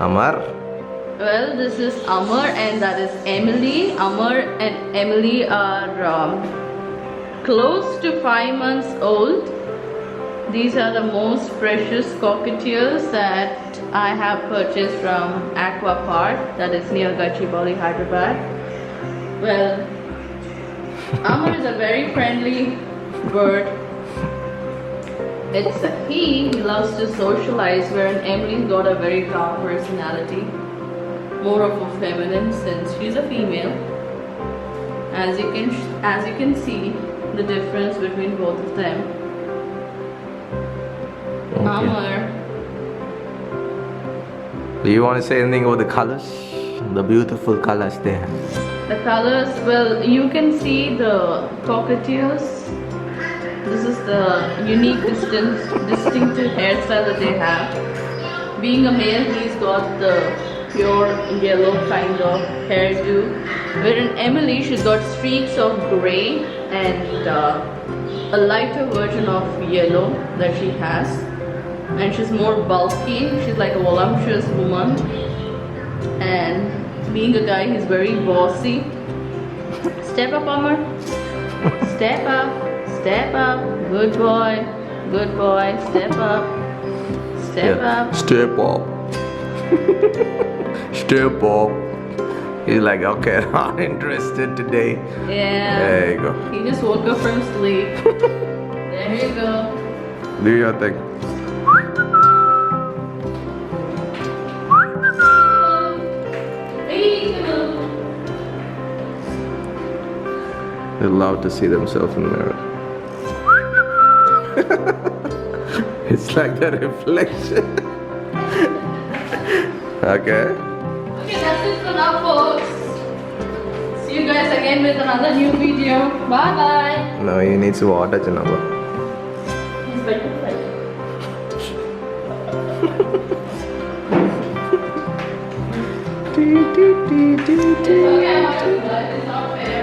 Amar. Well, this is Amar and that is Emily. Amar and Emily are close to 5 months old. These are the most precious cockatiels that I have purchased from Aqua Park, that is near Gachibowli, Hyderabad. Well, Amar is a very friendly bird. It's a he loves to socialize, whereas Emily's got a very calm personality, more of a feminine since she's a female. As you can see the difference between both of them. Okay. Amar. Do you want to say anything about the colors? The beautiful colors they have. The colors, well, you can see the cockatiels. This is the unique distinctive hairstyle that they have. Being a male, he's got the pure yellow kind of hairdo. Wherein Emily, she's got streaks of grey and a lighter version of yellow that she has. And she's more bulky. She's like a voluptuous woman. And being a guy, he's very bossy. Step up, Amar. Step up. Step up. Good boy. Good boy. Step up. Step up. Step up. Step up. He's like, okay, not interested today. Yeah. There you go. He just woke up from sleep. There you go. Do your thing. They love to see themselves in the mirror. It's like the reflection. Okay. Okay, that's it for now, folks. See you guys again with another new video. Bye bye. No, he needs water, Janaba. He's very good. It's okay, Amar, it's not fair.